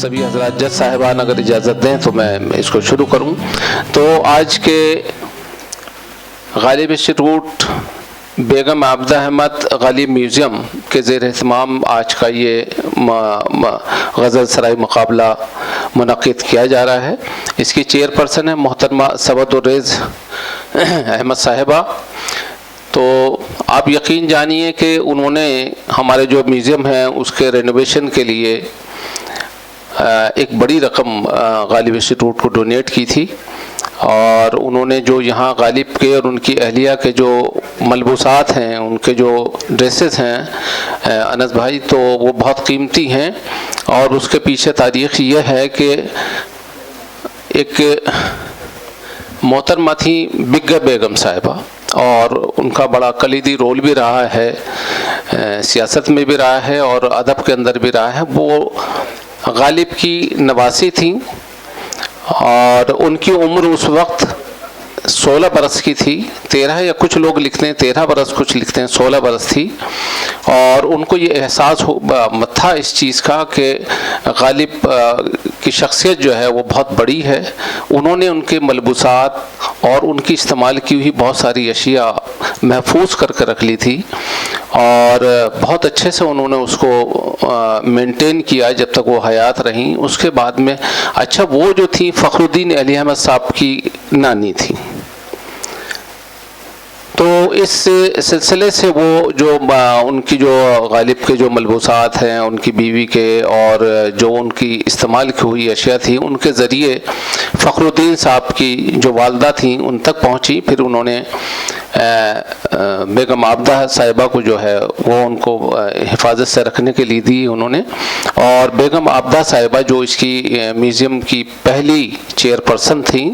सभी हजरात जज साहिबान अगर इजाज़त दें तो मैं इसको शुरू करूं। तो आज के गालिब इंस्टीट्यूट बेगम आबदा अहमद गालिब म्यूज़ियम के ज़ेर एहतमाम आज का ये गज़ल सराई मुकाबला मुनक़िद किया जा रहा है। इसकी चेयरपर्सन है मोहतरमा सवदुर्रेज़ अहमद साहिबा। तो आप यकीन जानिए कि उन्होंने हमारे जो म्यूज़ियम है उसके रेनोवेशन के लिए एक बड़ी रकम गालिब इंस्टीट्यूट को डोनेट की थी, और उन्होंने जो यहाँ गालिब के और उनकी अहलिया के जो मलबूसात हैं, उनके जो ड्रेसेस हैं अनस भाई, तो वो बहुत कीमती हैं। और उसके पीछे तारीख़ ये है कि एक मोहतरमा थी बिग्गा बेगम साहिबा, और उनका बड़ा कलीदी रोल भी रहा है, सियासत में भी रहा है और अदब के अंदर भी रहा है। वो गालिब की नवासी थी और उनकी उम्र उस वक्त 16 बरस की थी। 13 या कुछ लोग लिखते हैं 13 बरस, कुछ लिखते हैं 16 बरस थी। और उनको ये एहसास था इस चीज़ का कि गालिब की शख्सियत जो है वो बहुत बड़ी है। उन्होंने उनके मलबूसात और उनकी इस्तेमाल की हुई बहुत सारी अशिया महफूज करके रख ली थी, और बहुत अच्छे से उन्होंने उसको मेंटेन किया जब तक वो हयात रहीं। उसके बाद में अच्छा, वो जो थी फ़खरुद्दीन अली अहमद साहब की नानी थी। तो इस सिलसिले से वो जो उनकी जो गालिब के जो मलबूसात हैं उनकी बीवी के, और जो उनकी इस्तेमाल की हुई अशिया थी, उनके ज़रिए फ़खरुद्दीन साहब की जो वालदा थी उन तक पहुंची। फिर उन्होंने बेगम आबदा साहिबा को जो है वो उनको हिफाजत से रखने के लिए दी उन्होंने। और बेगम आबदा साहिबा जो इसकी म्यूज़ियम की पहली चेयरपर्सन थी,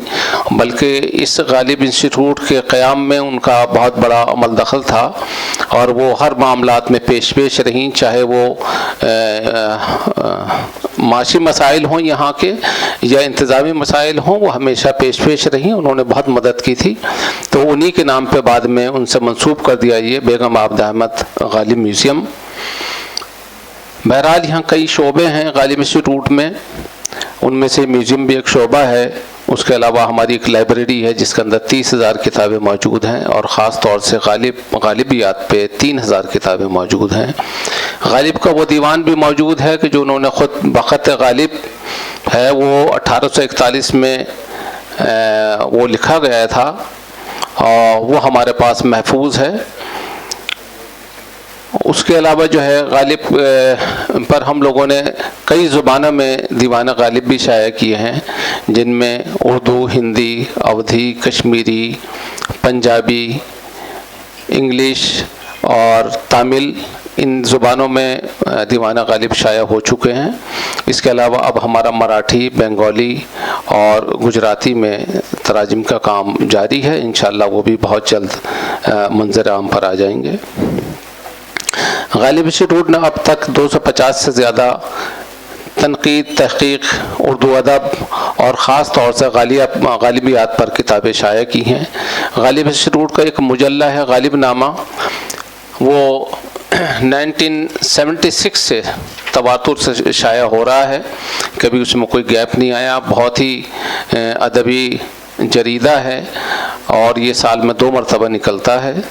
बल्कि इस गालिब इंस्टीट्यूट के क़याम में उनका बहुत बड़ा अमल दखल था, और वो हर मामलात में पेश रहीं, चाहे वो माशी मसाइल हों यहाँ के या इंतज़ामी मसाइल हों, वो हमेशा पेश रहीं। उन्होंने बहुत मदद की थी। तो उन्हीं के नाम पे बाद में उनसे मंसूब कर दिया ये बेगम आबदा अहमद गालिब म्यूज़ियम। बहरहाल यहाँ कई शोबे हैं गालिब इंस्टीट्यूट में, उनमें से म्यूज़ियम भी एक शोबा है। उसके अलावा हमारी एक लाइब्रेरी है जिसके अंदर 30,000 किताबें मौजूद हैं, और ख़ास तौर से गालिबियात पे 3,000 किताबें मौजूद हैं। गालिब का वो दीवान भी मौजूद है कि जो उन्होंने ख़ुद बख़त गालिब है, वो 1841 में वो लिखा गया था, और वो हमारे पास महफूज है। उसके अलावा जो है गालिब पर हम लोगों ने कई ज़ुबानों में दीवान गालिब भी शाया किए हैं, जिनमें उर्दू, हिंदी, अवधी, कश्मीरी, पंजाबी, इंग्लिश और तमिल, इन ज़ुबानों में दीवाना गालिब शाया हो चुके हैं। इसके अलावा अब हमारा मराठी, बंगाली और गुजराती में तराजिम का काम जारी है। इंशाअल्लाह वो भी बहुत जल्द मंज़र आम पर आ जाएंगे। गालिब इंस्टीट्यूट ने अब तक 250 से ज़्यादा तनकीद, तहक़ीक़, उर्दू अदब और ख़ास तौर से गालिबियात पर किताबें शाया की हैं। गालिब इंस्टीट्यूट का एक मुजल्ला है गालिब नामा, वो 1976 से तवातुर से शाया हो रहा है, कभी उसमें कोई गैप नहीं आया। बहुत ही अदबी जरीदा है, और ये साल में 2 मरतबा निकलता है।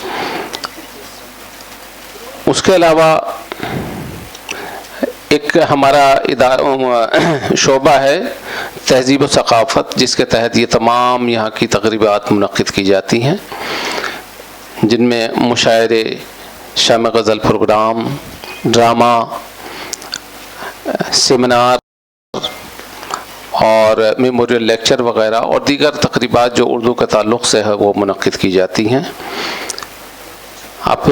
उसके अलावा एक हमारा शोबा है तहज़ीब व सक़ाफ़त, जिसके तहत ये तमाम यहाँ की तक़रीबात मुनक़्क़िद की जाती हैं, जिनमें मुशायरे, शाम गज़ल प्रोग्राम, ड्रामा, सेमिनार और मेमोरियल लेक्चर वग़ैरह और दीगर तक़रीबात जो उर्दू के ताल्लुक़ से है वो मुनक़्क़िद की जाती हैं। आप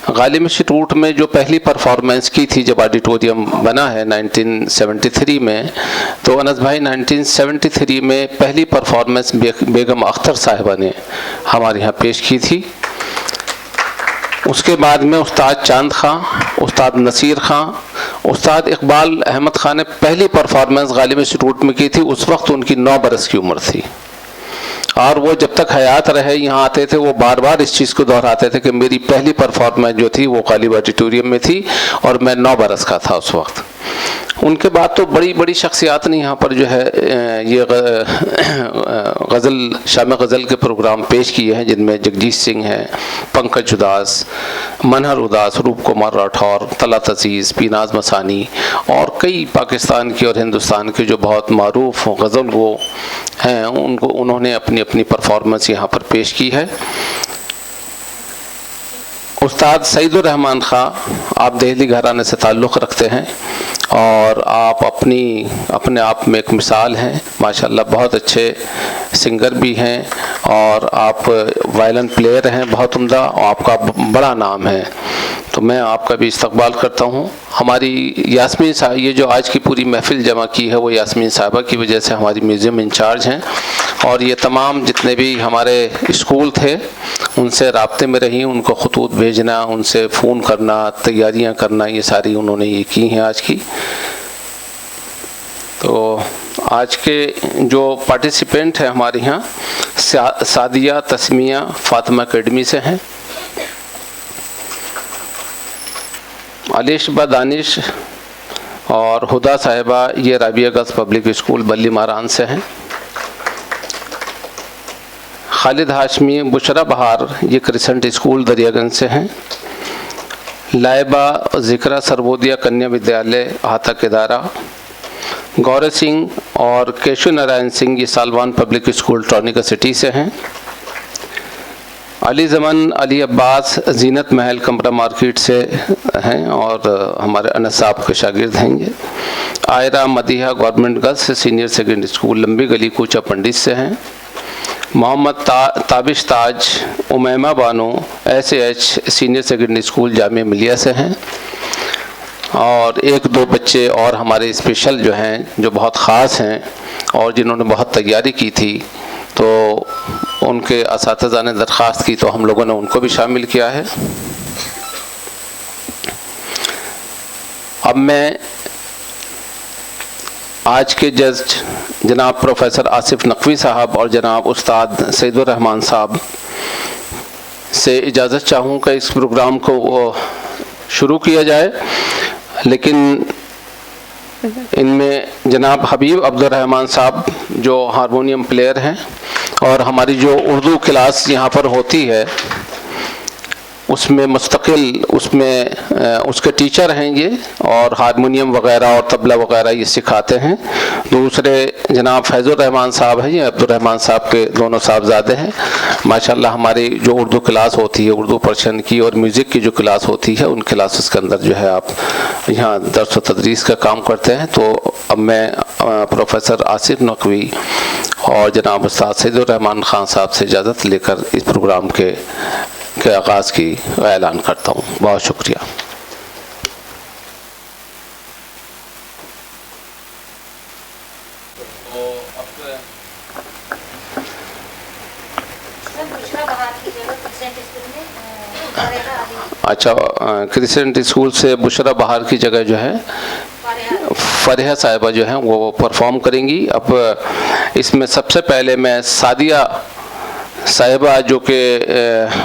गालिब इंस्टीट्यूट में जो पहली परफॉर्मेंस की थी जब ऑडिटोरियम बना है 1973 में, तो अनस भाई 1973 में पहली परफॉर्मेंस बेगम अख्तर साहिबा ने हमारे यहाँ पेश की थी। उसके बाद में उस्ताद चांद खां, उस्ताद नसीर खां, उस्ताद इकबाल अहमद खान ने पहली परफॉर्मेंस गालिब इंस्टीट्यूट में की थी। उस वक्त उनकी 9 बरस की उम्र थी, और वो जब तक हयात रहे यहाँ आते थे, वो बार बार इस चीज़ को दोहराते थे कि मेरी पहली परफॉर्मेंस जो थी वो गालिब ऑडिटोरियम में थी और मैं 9 बरस का था उस वक्त। उनके बाद तो बड़ी बड़ी शख्सियात ने यहाँ पर जो है ये गज़ल शाम गज़ल के प्रोग्राम पेश किए हैं, जिनमें जगजीत सिंह हैं, पंकज उदास, मनहर उदास, रूप कुमार राठौर, तलत अज़ीज़, पीनाज मसानी और कई पाकिस्तान के और हिंदुस्तान के जो बहुत मारूफ गज़ल वो हैं, उन्होंने अपनी अपनी परफॉर्मेंस यहाँ पर पेश की है। उस्ताद सईदुर रहमान ख़ां, आप दिल्ली घराने से ताल्लुक़ रखते हैं और आप अपने आप में एक मिसाल हैं। माशाल्लाह बहुत अच्छे सिंगर भी हैं और आप वायलिन प्लेयर हैं बहुत उम्दा, और आपका बड़ा नाम है, तो मैं आपका भी इस्तकबाल करता हूँ। हमारी यास्मीन साहब, ये जो आज की पूरी महफ़िल जमा की है वो यास्मीन साहबा की वजह से हमारी म्यूज़ियम इंचार्ज हैं, और ये तमाम जितने भी हमारे स्कूल थे उनसे राब्ते में रही, उनको ख़ुतूत भेजना, उनसे फ़ोन करना, तैयारियां करना, ये सारी उन्होंने ये की हैं आज की। तो आज के जो पार्टिसिपेंट हैं हमारे यहाँ सादिया तस्मिया फ़ातिमा अकेडमी से हैं, अलिशबा दानिश और हुदा साहिबा ये राबिया गर्ल्स पब्लिक स्कूल बल्ली मारान से हैं, खालिद हाशमी बुशरा बहार ये क्रिसेंट स्कूल दरियागंज से हैं, लाइबा ज़िक्रा सरवोदिया कन्या विद्यालय हातक इदारा, गौरव सिंह और केशव नारायण सिंह ये सालवान पब्लिक स्कूल टॉर्निका सिटी से हैं, अली ज़मन अली अब्बास जीनत महल कमरा मार्केट से हैं और हमारे अनस साहब के शागिर्द हैं ये, Ayra Madiha government girls senior secondary school Lambi Gali Kucha Pandit से हैं, Mohammad Tabish Taj Umaima Bano SAH senior secondary school Jamia Millia से हैं, और एक दो बच्चे और हमारे स्पेशल जो हैं जो बहुत ख़ास हैं और जिन्होंने बहुत तैयारी की थी, तो उनके असातिज़ा ने दरख्वास्त की तो हम लोगों ने उनको भी शामिल किया है। अब मैं आज के जज जनाब प्रोफेसर आसिफ नकवी साहब और जनाब उस्ताद सईदुर रहमान साहब से इजाज़त चाहूँ कि इस प्रोग्राम को शुरू किया जाए, लेकिन इनमें जनाब हबीब अब्दुल रहमान साहब जो हारमोनियम प्लेयर हैं और हमारी जो उर्दू क्लास यहाँ पर होती है उसमें मुस्तकिल उसके टीचर हैं ये, और हारमोनियम वगैरह और तबला वगैरह ये सिखाते हैं। दूसरे जनाब फैज़ुर रहमान साहब हैं, ये अब्दुल रहमान साहब के दोनों साहबजादे हैं। माशाल्लाह हमारी जो उर्दू क्लास होती है, उर्दू पर्शियन की और म्यूज़िक की जो क्लास होती है, उन क्लासेस के अंदर जो है आप यहाँ दर्स व तदरीस का काम करते हैं। तो अब मैं प्रोफेसर आसिफ नकवी और जनाब उस्ताद सईदुर रहमान ख़ान साहब से इजाज़त लेकर इस प्रोग्राम के आगाज़ की ऐलान करता हूँ। बहुत शुक्रिया। अच्छा, क्रिसेंट स्कूल से बुशरा बहार की जगह जो है फरिया साहिबा जो हैं वो परफॉर्म करेंगी। अब इसमें सबसे पहले मैं सादिया साहिबा जो कि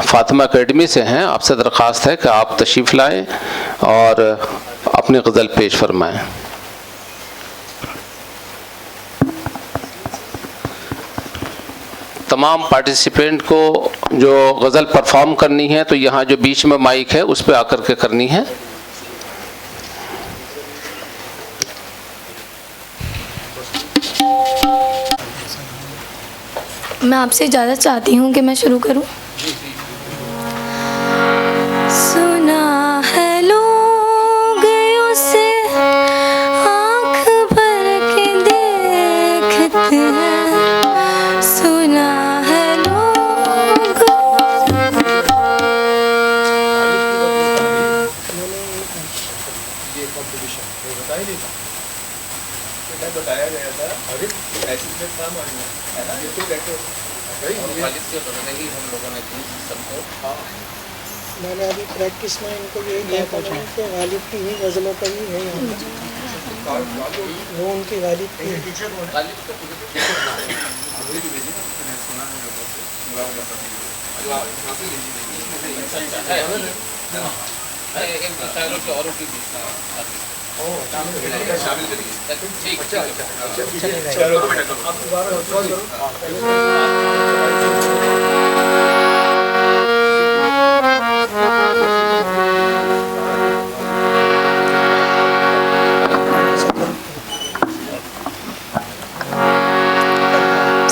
फ़ातिमा अकेडमी से हैं, आपसे दरख्वास्त है कि आप तशरीफ़ लाएं और अपनी गज़ल पेश फरमाएं। तमाम पार्टिसिपेंट को जो गज़ल परफॉर्म करनी है तो यहाँ जो बीच में माइक है उस पर आकर के करनी है। मैं आपसे इजाज़त चाहती हूँ कि मैं शुरू करूँ। सुना है लोग उसे आँख भर के देखते हैं, सुना है लोग बताया गया था अभी ऐसे काम है ना, ये तो कहते ही हम लोगों ने की सबको। हाँ, मैंने अभी प्रैक्टिस में इनको यही कहा था कि गालिब की ही गज़लों का ही है यहाँ, वो उनकी गालिब की शामिल करिए। ठीक चलो आप दोबारा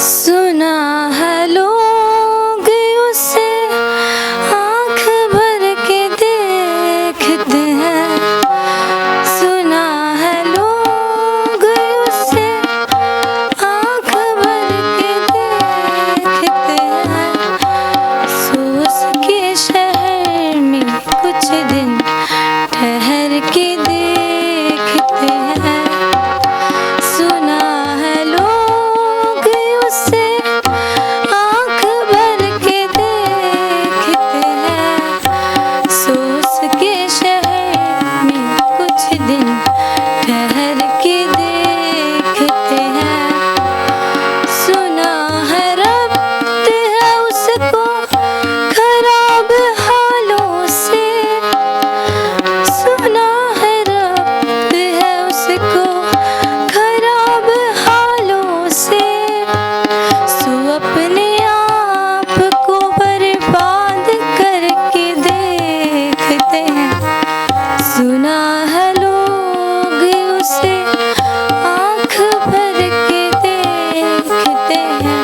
सुना है लोग उसे आँख भर के देखते हैं, सुना है लोग उसे आँख भर के देखते हैं, सो उसके शहर में कुछ दिन ठहर के देखते हैं, सुना है लोग उसे आँख भर के देखते हैं, सो उसके शहर में कुछ दिन ठहर के देखते हैं, सुना है रब्त है उसको खराब हालों से, सुना है रब्त है उसको खराब हालों से, सो अपने आप को बर्बाद करके देखते हैं, सुना है लोग उसे आँख भर के देखते हैं,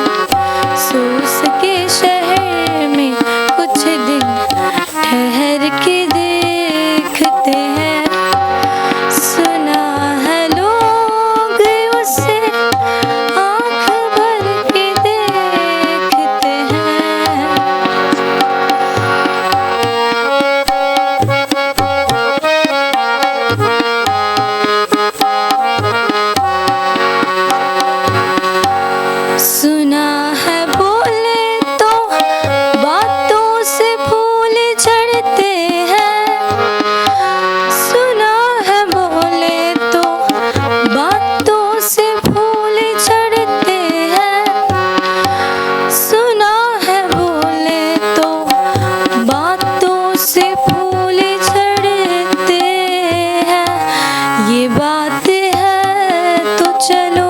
सो उसके शहर में कुछ दिन ठहर के देखते हैं, सुना है लोग उसे आँख भर के देखते हैं। सुना है बोले तो बातों से फूल झड़ते हैं, सुना है बोले तो बातों से फूल झड़ते हैं, सुना है बोले तो बातों से फूल झड़ते हैं, ये बात है तो चलो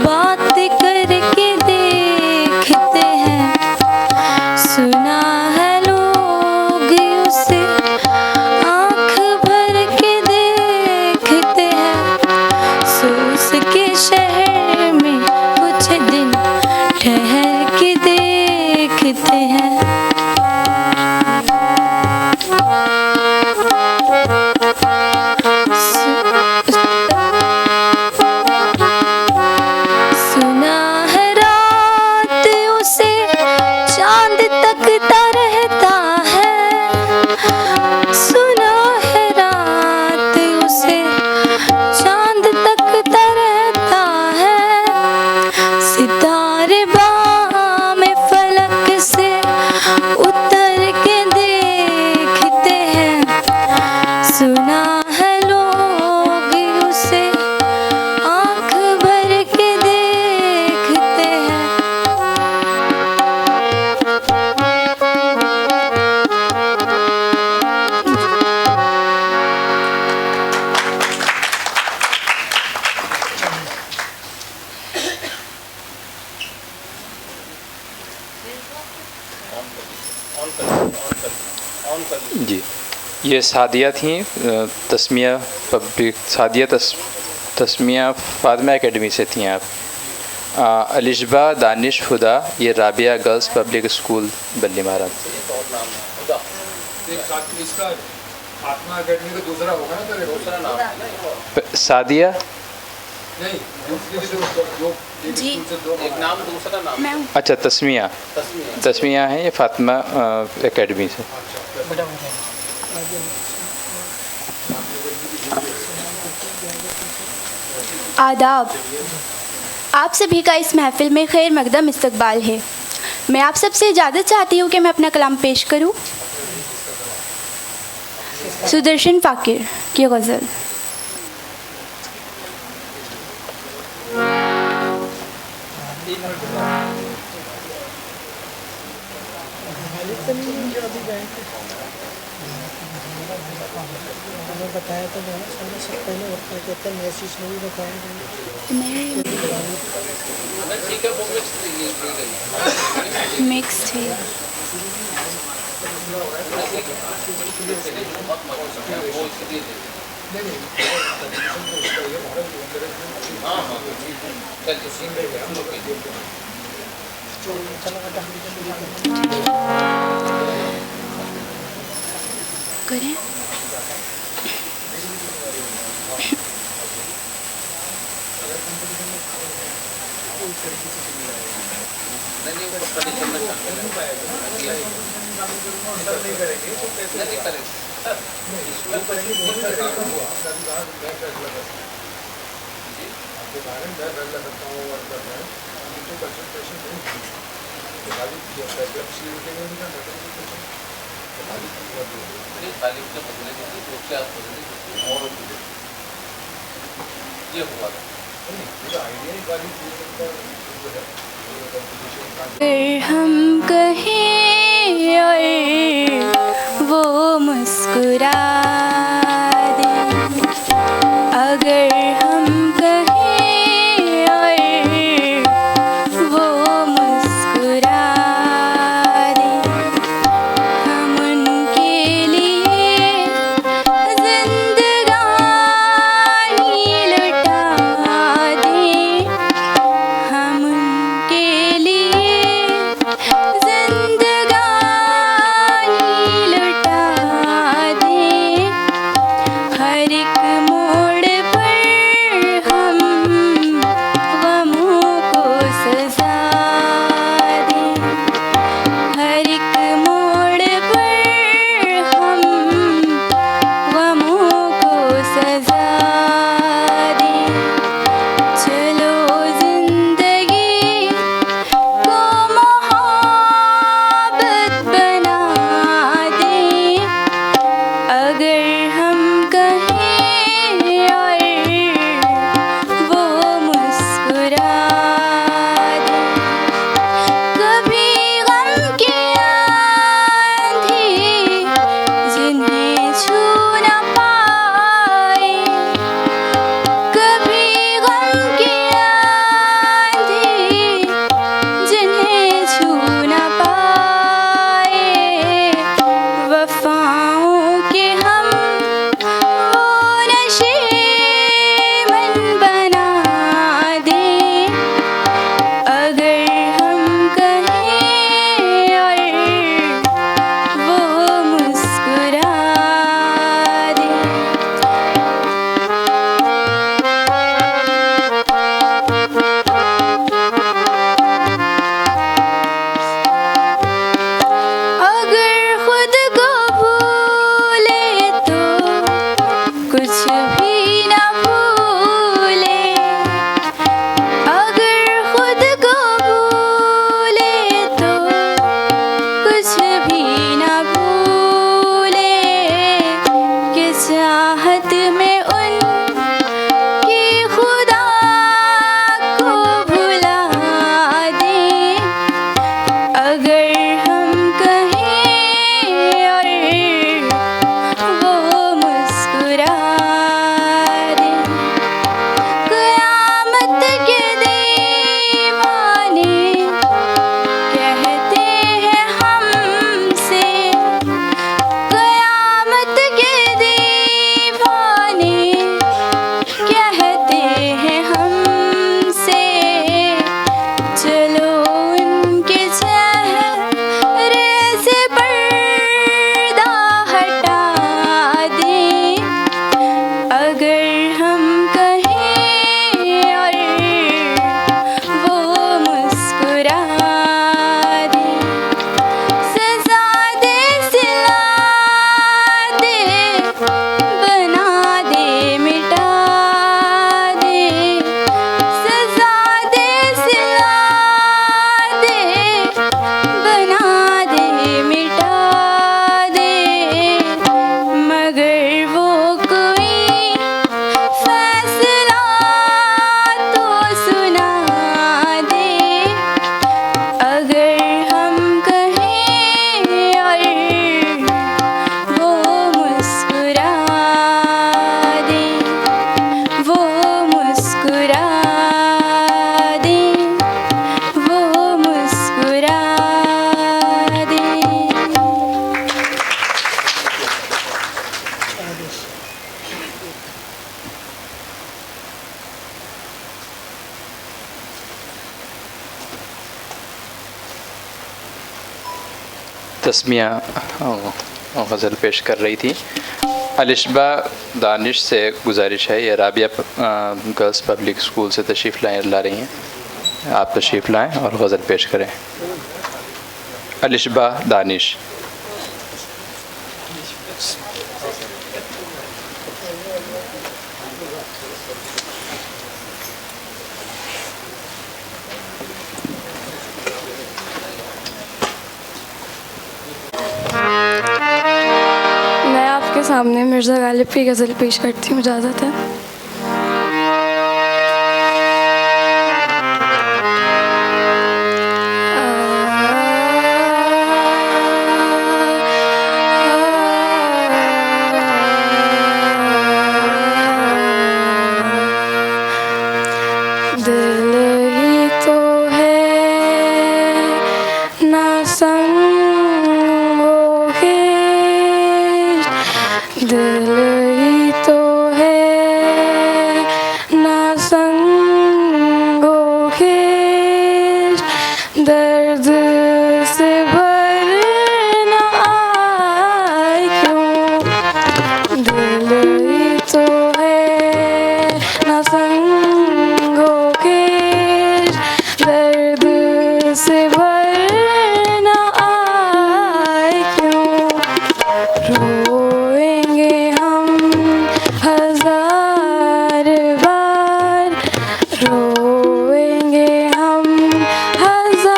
बात करके देखते हैं, सुना है लोग उसे आँख भर के देखते हैं, सो उसके शहर में कुछ दिन ठहर के देखते हैं। सुना है रात उसे चांद तकता रहता है, सुना है रात उसे चांद तकता रहता है, सितारे बाम फलक से उतर के देखते हैं, सुना है लोग उसे आँख भर के देखते हैं। जी, ये सादिया थी तस्मिया पब्लिक सादिया तस्मिया फातिमा एकेडमी से थी आप। अलिशबा दानिश हुदा, ये राबिया गर्ल्स पब्लिक स्कूल बल्ली महाराज। इसका फातिमा एकेडमी का दूसरा होगा ना, तो दूसरा नाम है ना, सादिया नहीं दूसरी भी दो जी। एक नाम दूसरा नाम मैं हूँ। अच्छा तस्मिया है, ये फातिमा एकेडमी से। आदाब। आप सभी का इस महफिल में खैर मकदम इस्तकबाल है। मैं आप सबसे इजाज़त चाहती हूँ कि मैं अपना कलाम पेश करूँ। सुदर्शन फ़ाकिर की गज़ल। हमें बताया था बहुत सारा सब पहले और क्या कहते हैं मैसेज में भी बताया गया नहीं, ठीक है वो मिक्स ली गई मिक्स थी। वो इसलिए हाँ हाँ करें। नहीं वो कंडीशन में शामिल है नहीं करेंगे नहीं करेंगे इसमें करेंगे ये हुआ फिर हम कहें और वो मुस्कुरा दे, अगर हम कहें और वो मुस्कुरा दे, हम उनके लिए जिंदगानी लुटा दें, हम उनके लिए जिंदगानी तस्मिया गज़ल पेश कर रही थी। अलिशबा दानिश से गुजारिश है, ये राबिया गर्ल्स पब्लिक स्कूल से तशरीफ़ ला रही हैं। आप तशरीफ़ लाएँ और गज़ल पेश करें। अलिशबा दानिश। मैं आपके सामने मिर्ज़ा गालिब की गज़ल पेश करती हूँ, इजाज़त है। दिल ही तो है ना संगो खिश्त, दिल ही तो है ना संगो खिश्त, दर्द से भर न आए क्यों, दिल ही तो है ना संगो खिश्त, दर्द से भर न आए क्यों, रोएंगे हम हजार बार, रोएंगे हम हजार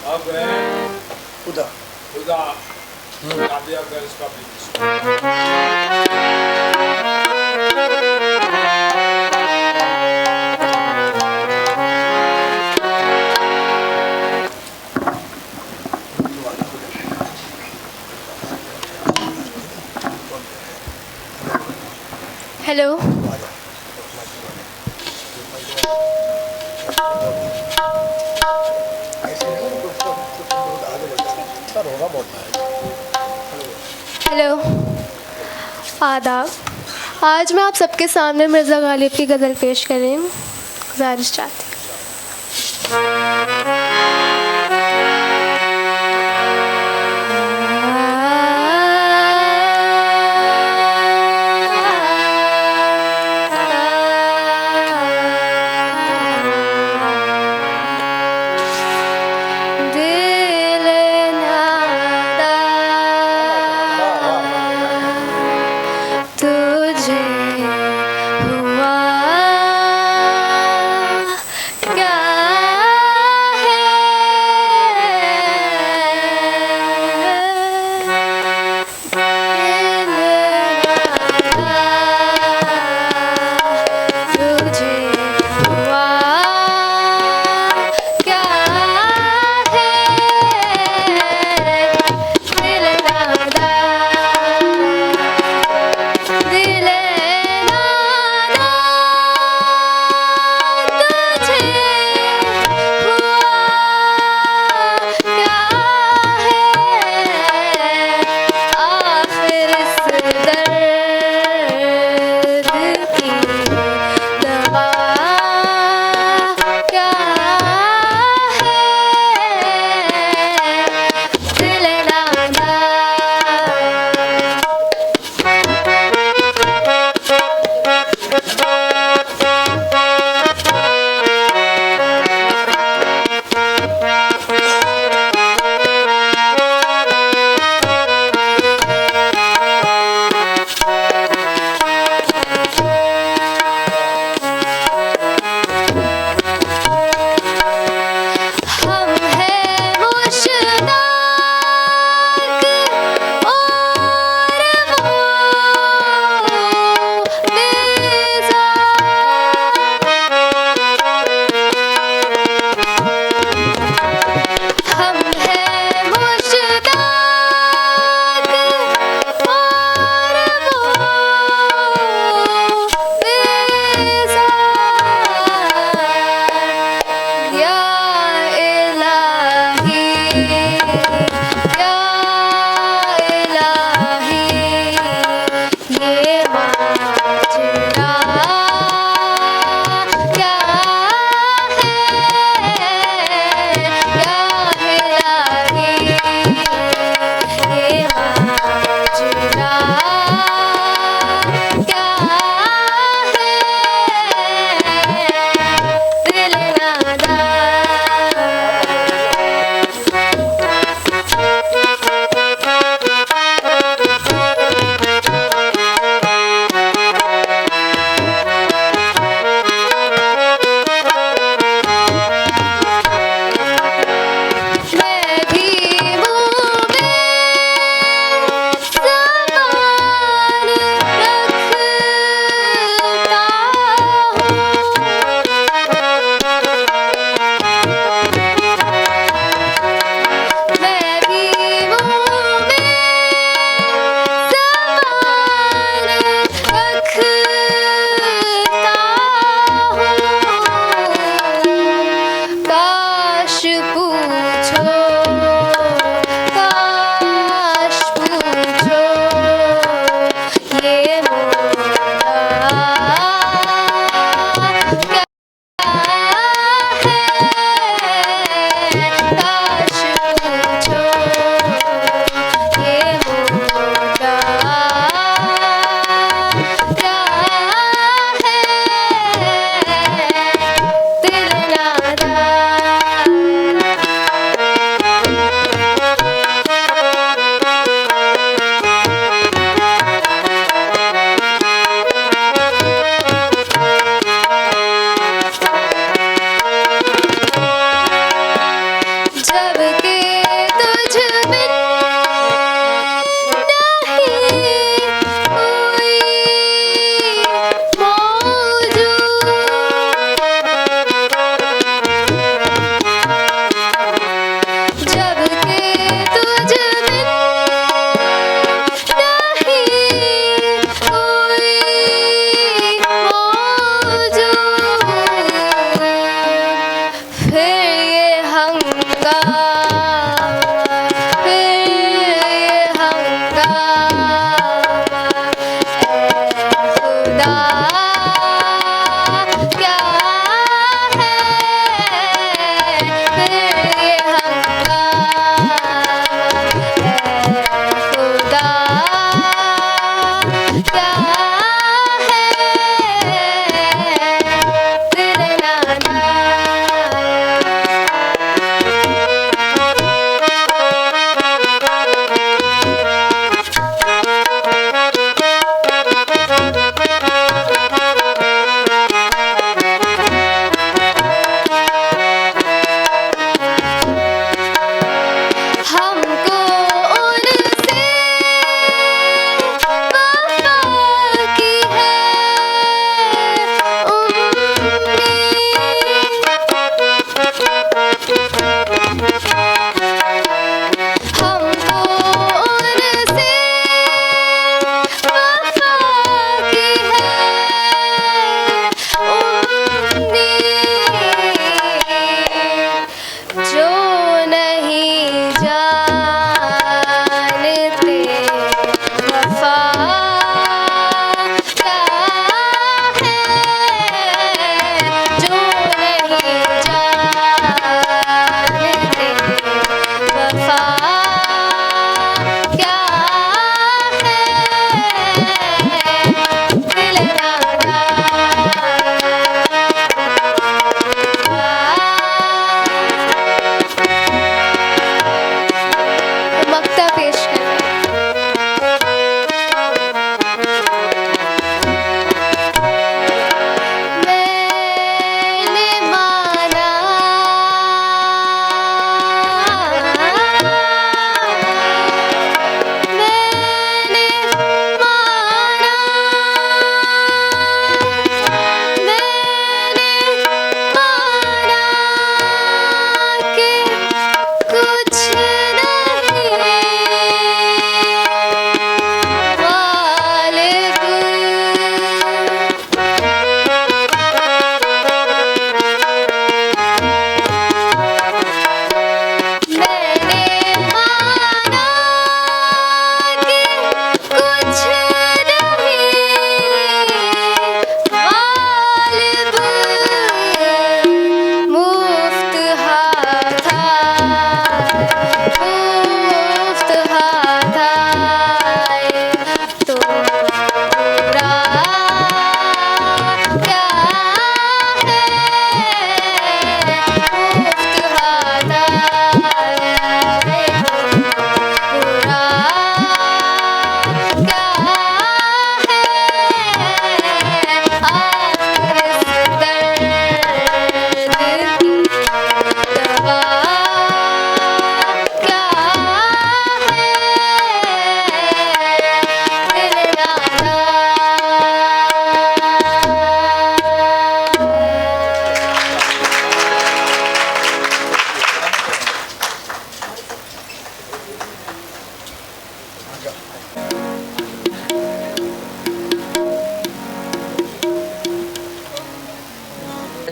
अब है खुदा खुदा Rabia girls public school. Hello. Hello. आदाब। आज मैं आप सबके सामने मिर्ज़ा गालिब की गज़ल पेश कर रही हूँ। गुजारिश चाहती तुझे हुआ क्या है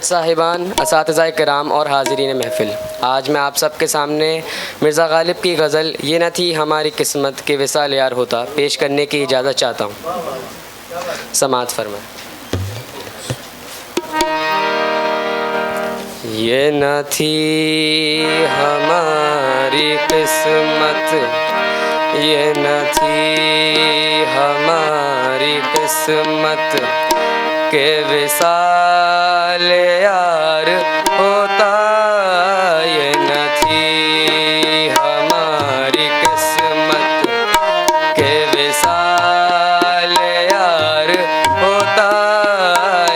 साहिबान, असातिज़ा किराम और हाज़रीन महफ़िल, आज मैं आप सबके सामने मिर्ज़ा गालिब की गज़ल ये न थी हमारी किस्मत के विसाल यार होता पेश करने की इजाज़त चाहता हूँ। समाअत फरमाएं। ये न थी हमारी किस्मत, ये न थी हमारी किस्मत के विसाल यार होता, ये न थी हमारी किस्मत के विसाल यार होता,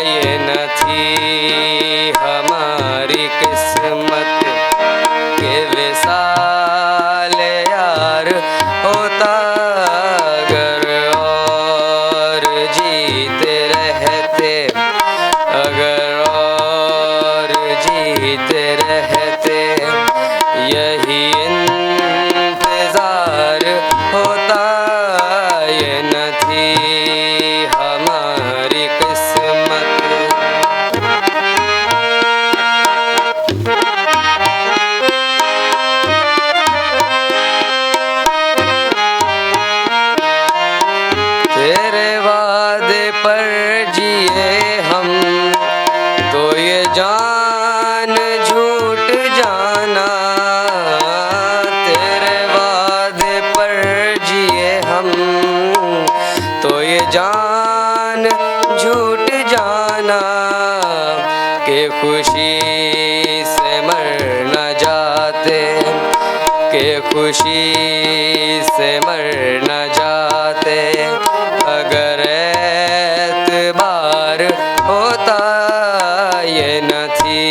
ये न थी हमारी किस्मत के विसाल यार होता। अगर और जीते रहते, अगर और जीते रहते यही इंतज़ार होता, ये न थी हमारी किस्मत। तेरे वादे पर जिए हम तो ये जान झूठ जाना, तेरे वादे पर जिए हम तो ये जान झूठ जाना, कि खुशी से मर न जाते, कि खुशी से मर न जाते, अगर एतबार होता, ये न थी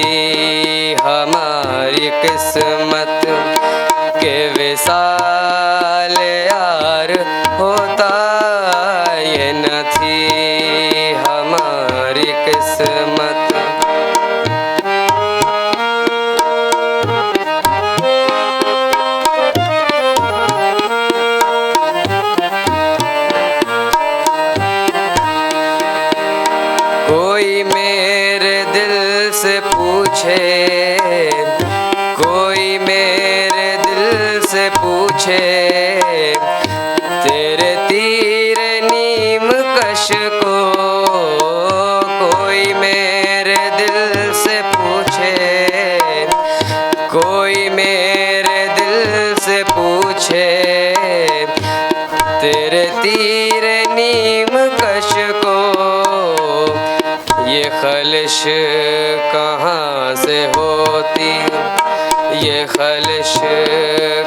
हमारी किस्मत के विसाल यार होता, ये न थी हमारी किस्मत। कोई मेरे दिल से पूछे, कोई मेरे दिल से पूछे, तेरे तीर नीम कश को, कोई मेरे दिल से पूछे, कोई मेरे दिल से पूछे, तेरे तीर नीम कश को, ये खलिश कहाँ से होती, ये खलिश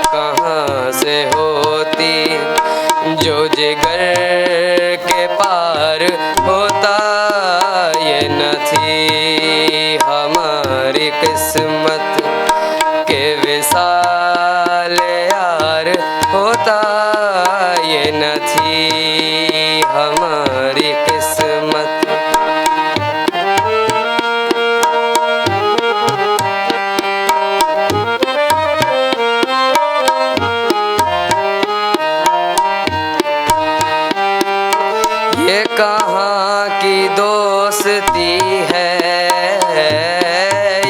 कहाँ से होती, जो जिगर के पार होता, ये न थी हमारी किस्मत के विसाल यार होता, ये न थी हमारी किस्मत। ये कहाँ की दोस्ती है,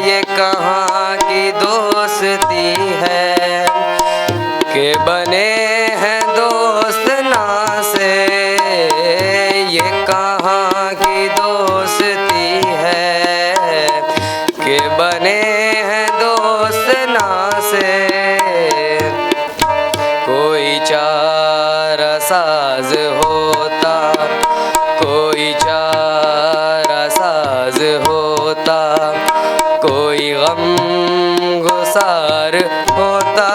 ये कहाँ की दोस्ती है, के बने हैं दोस्त ना से, ये कहाँ की दोस्ती है, के बने हैं दोस्त ना से, कोई चारा साज होता, कोई चारा साज होता, कोई गम गुसार होता,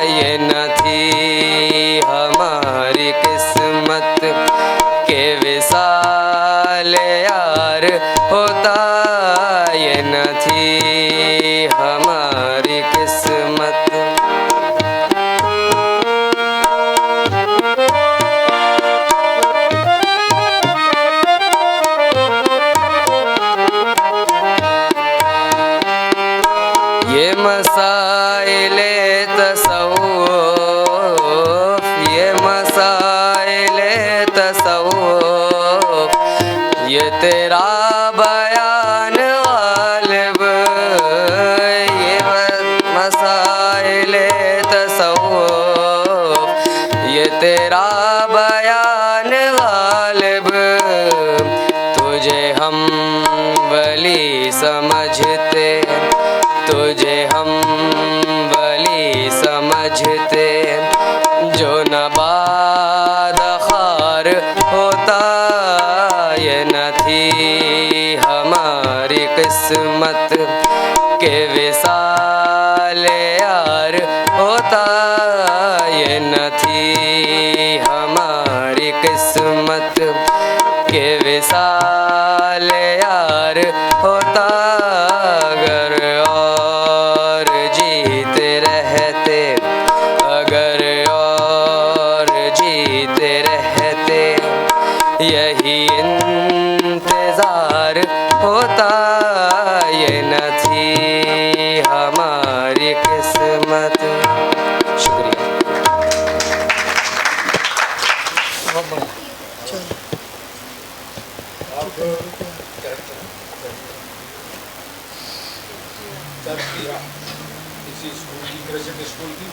ये न थी हमारी किस्मत के विसाल यार होता, ये न थी हमारी किस्मत। ये मसाइले तसव्वुफ, ये मसाइले तसव्वुफ, ये तेरा बयान समझते, तुझे हम वली समझते, जो नबाद खार होता ये न थी हमारी किस्मत के विसाल यार होता ये न थी हमारी किस्मत के विसाल यार होता। अगर और जीते रहते, अगर और जीते रहते यही इंतज़ार होता ये न थी हमारी किस्मत। शुक्रिया। बहुत बढ़िया। चलो तरफिया किसी स्कूल की, क्रिकेट स्कूल की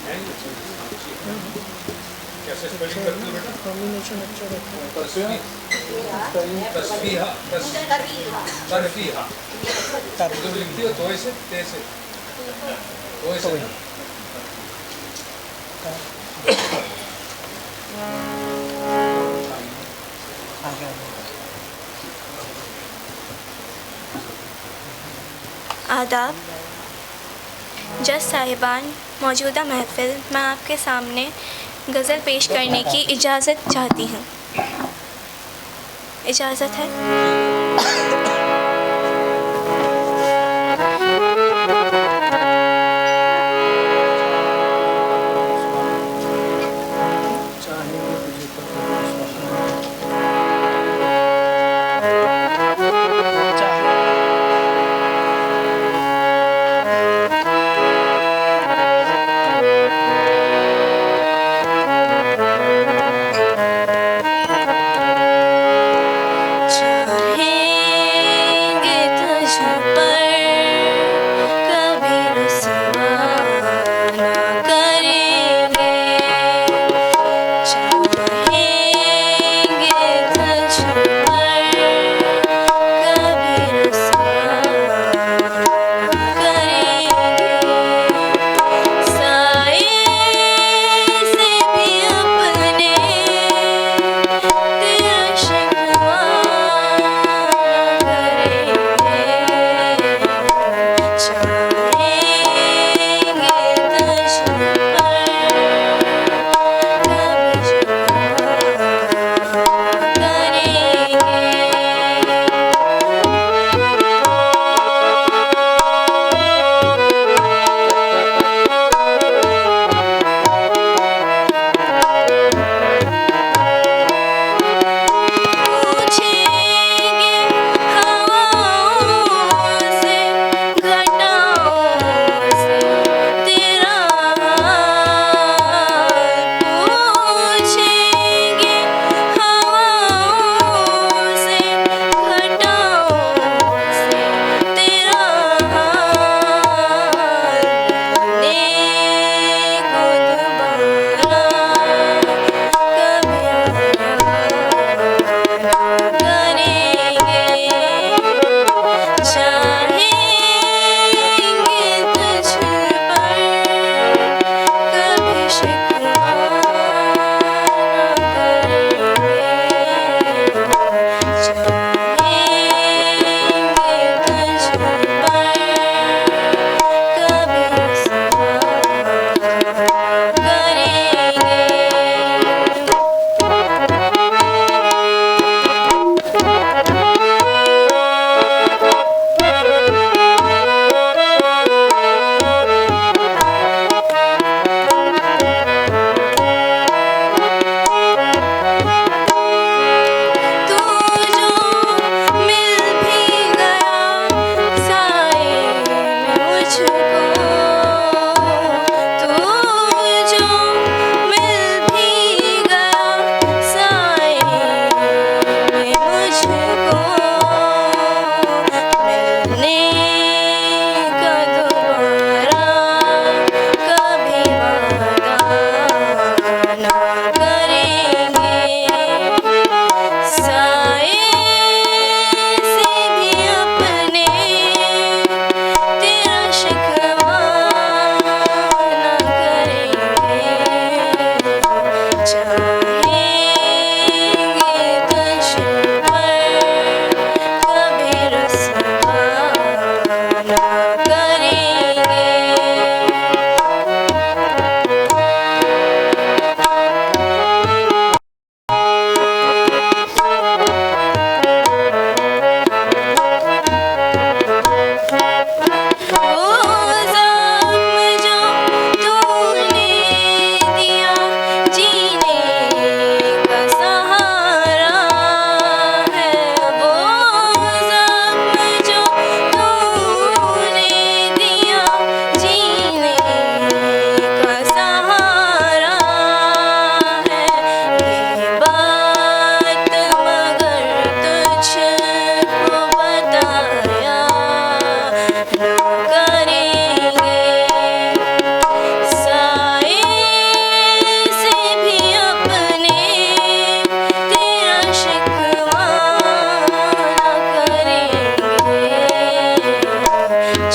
है, कैसे स्पेलिंग करते हो बेटा? कॉम्बिनेशन अच्छा रखा है। तस्फीहा, तरफीहा तुम लिखती हो दो से, ते से, दो से ना? आदाब। जज साहिबान, मौजूदा महफ़िल मैं आपके सामने गज़ल पेश करने की इजाज़त चाहती हूँ। इजाज़त है? चाहे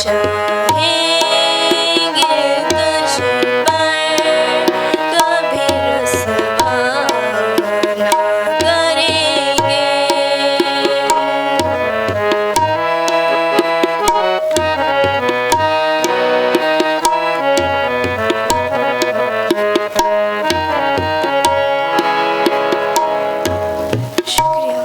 चाहेंगे तुझ पर कभी रुसवा ना करेंगे। शुक्रिया।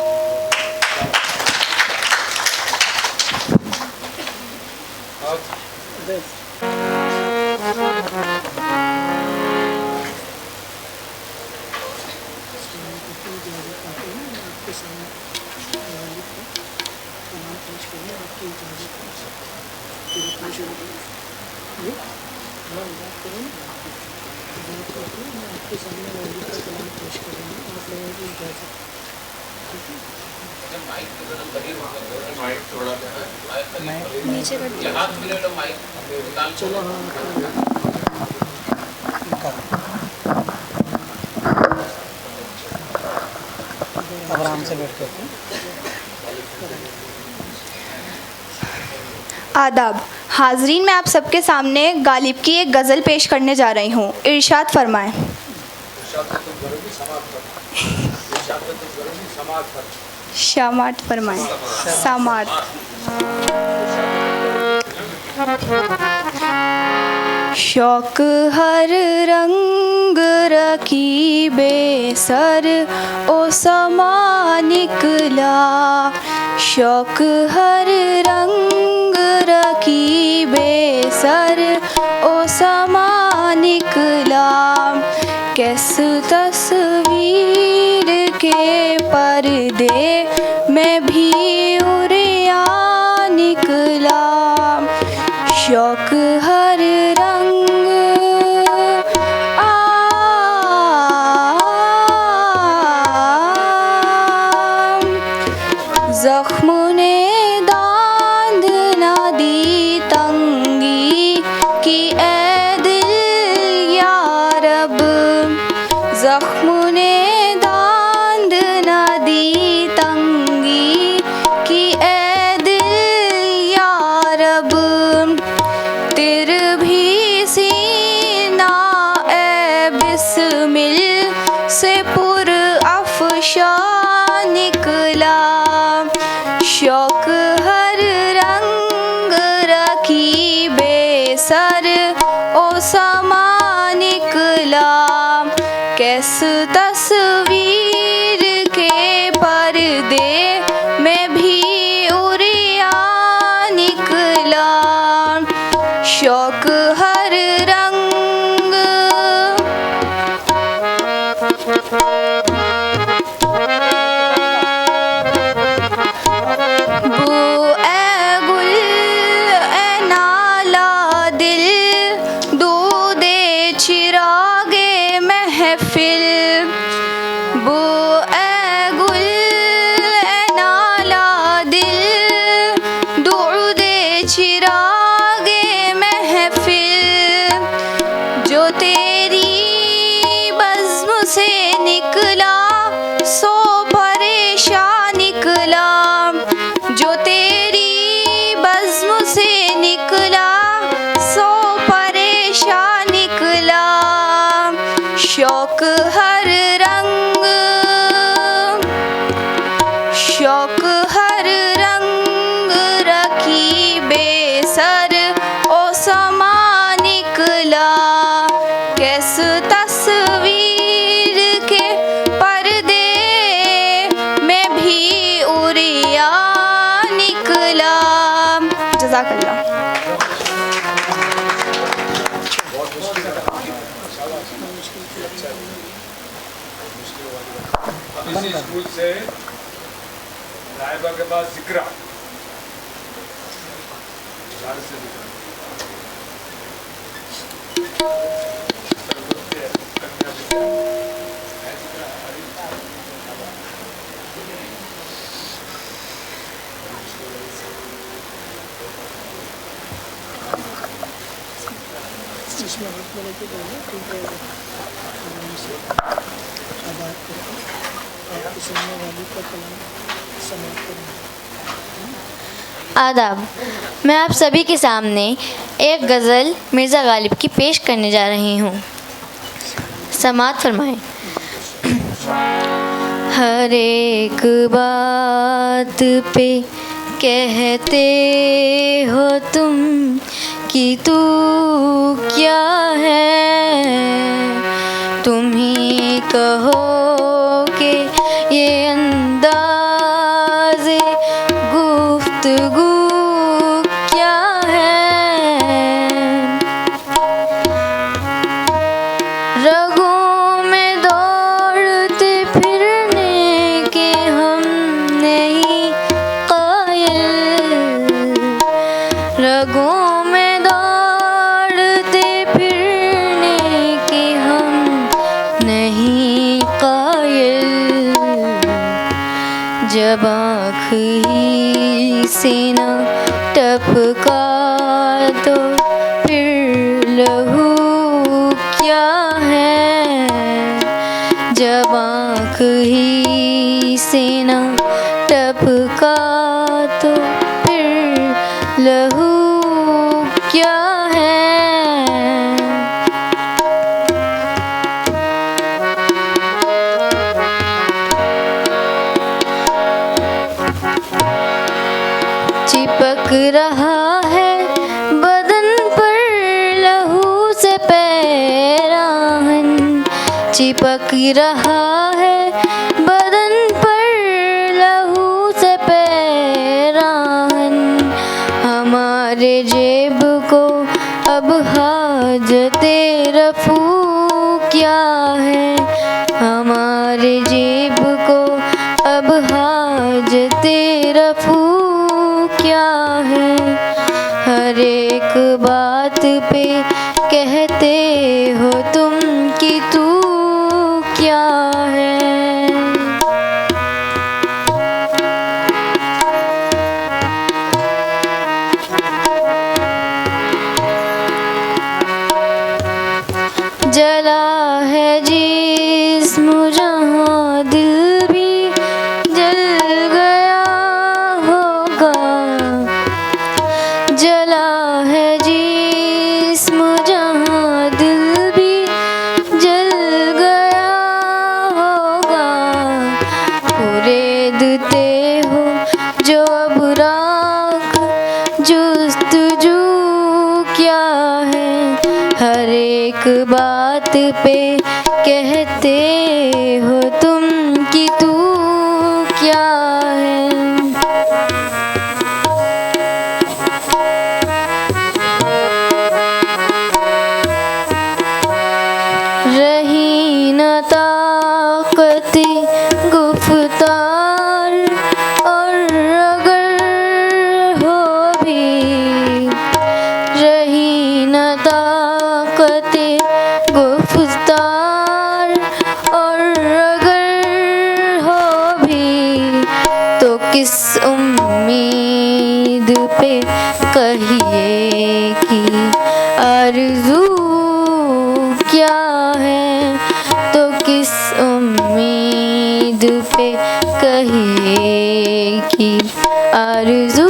नीचे कर दो। हाथ मिले लो माइक निकाल चलो हाँ अब आराम से बैठ करते हैं। आदाब। हाजरीन, मैं आप सबके सामने गालिब की एक गज़ल पेश करने जा रही हूँ। इरशाद फरमाएं। शामात फरमाएं। सामात। शौक हर रंग रकीबे सर ओ समा निकला। शौक हर रंग रकीबे सर ओ समा निकला। कैस तस्वीर के पर्दे में भी उड़िया निकला। शौक हर रंग जख्म ने दांद ना दी तंगी की ए दिल या रब। जख्म ने दांद ना दी तंगी की ए दिल या रब। तिर भी सीना ए बिस्मिल से पुर अफशा निकला। शौक हर रंग रकीबे सर ओ समा निकला। कैस तस्वीर के पर्दे में भी उड़िया निकला। शौक हर रंग बू ए गुल ए नाला दिल दूदे चिरागे महफिल। बू ए गुल ए नाला दिल दूदे चिरागे महफिल। जो तेरी बज़्म से निकला सो परेशान निकला। जो तेरी बज़्म से निकला सो परेशान निकला। शौक हर रंग शौक हर रंग रकीबे सर ओ समा निकला। कैस तस्वीर के पर्दे में भी उड़िया निकला। जज़ाकल्लाह। इसी स्कूल से रायबा के बाद जिक्रा से इसमें हाथ में लेके जाना ठीक है। आराम से आबाद करके आपके सुनने वाली का कलाम समाप्त करना। आदाब। मैं आप सभी के सामने एक गज़ल मिर्ज़ा गालिब की पेश करने जा रही हूँ। समाअत फरमाएं। हर एक बात पे कहते हो तुम कि तू क्या है, तुम ही कहो कि ये अंदाज़े गुफ्तगू क्या है। रगों में दौड़ते फिरने के हम नहीं कायल, रगों में दौड़ते फिरने के हम नहीं कायल। जब आँख ही से न टपका तो फिर लहू क्या है। जब आँख ही से न टपका तो फिर लहू क्या है। चिपक रहा है बदन पर लहू से पैराहन, चिपक रहा है बदन पर लहू से पैराहन। हमारे जेब को अब हाजते रफू क्या है, हमारे जेब को अब हाजते रफू क्या है। हर एक बात पे कहते हो तुम कि तू क्या है। जला है जिस्म जहाँ दिल भी जल गया होगा, जला है जिस्म जहाँ दिल भी जल गया होगा। कुरेदते हो जो अब राख जुस्तजू क्या है। हर एक बात पे कहते हो तुम कि तू क्या है। रही न ताकती गुफ्तार और अगर हो भी, रही न ताकती गुफ्तार और अगर हो भी, तो किस उम्मीद पे कहिए कि आरज़ू क्या है। तो किस उम्मीद पे कहिए कि आरज़ू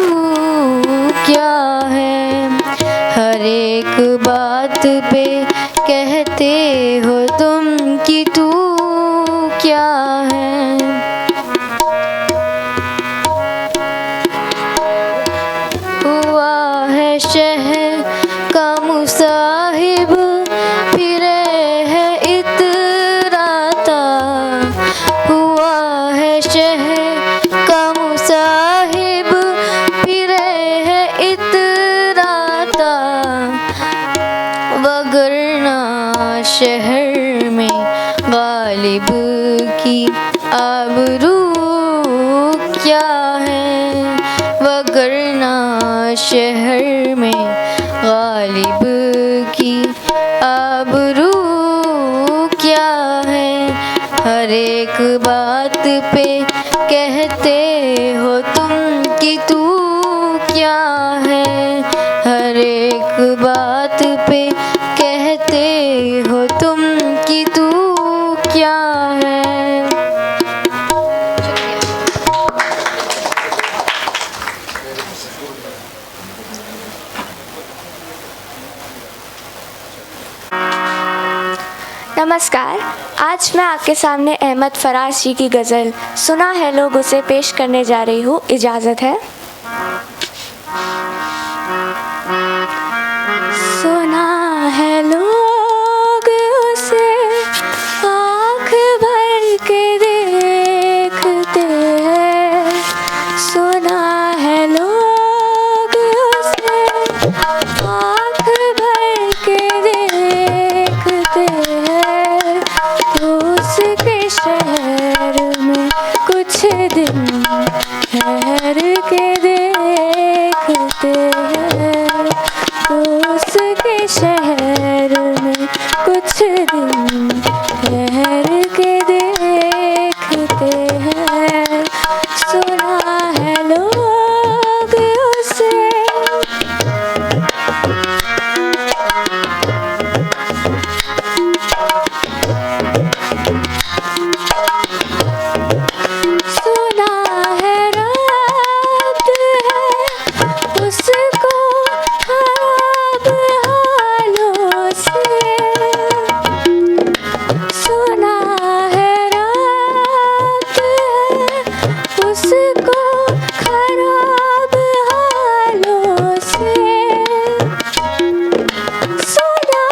क्या है। हर एक बात पे कहते हो तुम कि तू क्या है। हुआ है शहर का मुसाहिब फिरे है इतराता, हुआ है शहर का मुसाहिब फिरे है इतराता। वगरना शहर में गालिब की आबरू क्या है। वगरना शहर में गालिब की आबरू क्या है। हर एक बात पे कहते हो तुम कि तू क्या है। हर एक बात पे कहते हो तुम कि तू क्या है। नमस्कार, आज मैं आपके सामने अहमद फराज जी की गज़ल सुना है लोग उसे पेश करने जा रही हूँ। इजाज़त है। सुना है लोग उसे आँख भर के देखते हैं, सुना है लोग उसे आँख भर के देखते हैं, तो उसके शहर में कुछ दिन ठहर के देखते हैं, तो उसके शहर में कुछ दिन ठहर के देखते हैं, सुना है लोग उसे। सुना है रात है उसको खराब हालों से, सुना है रात है उसको खराब हालों से, सुना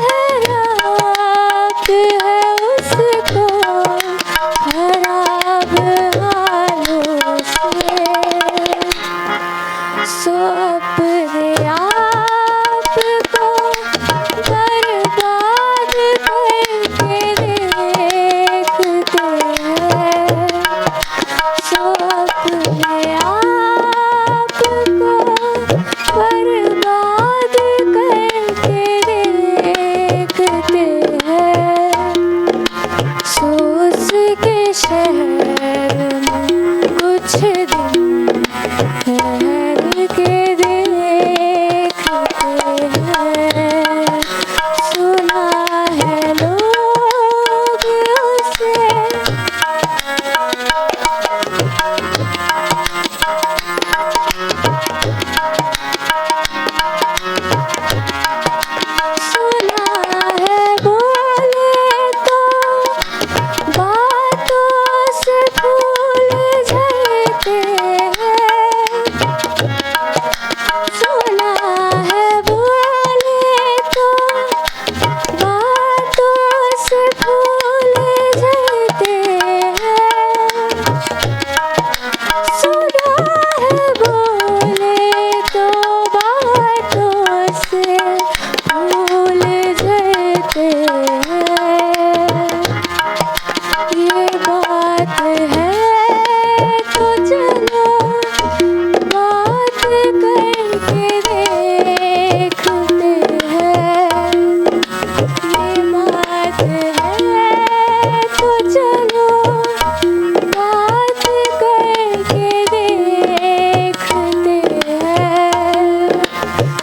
है रात है उसको खराब हालों से, सो अपने आप को बर्बाद करके देखते हैं, सो अपने आप को बर्बाद करके देखते हैं, सो उसके शहर में कुछ दिन ठहर के देखते हैं, सुना है लोग उसे। सुना है बोले तो बातों से फूल झड़ते हैं, सुना है बोले तो बातों से फूल झड़ते हैं, सुना है बोले तो बातों से फूल झड़ते हैं, ये बात है तो चलो बात करके देखते हैं, ये बात है तो चलो बात करके देखते हैं,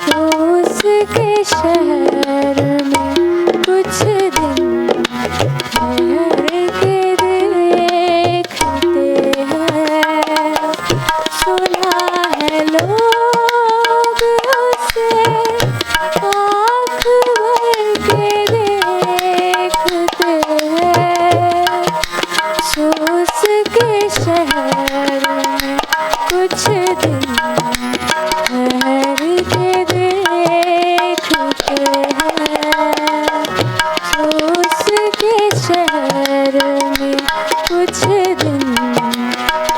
तो उसके शहर में कुछ दिन ठहर के देखते हैं, सुना है लोग उसे आँख भर के देखते हैं, सो उसके शहर में कुछ दिन ठहर के देखते हैं, सो उसके शहर में कुछ दिन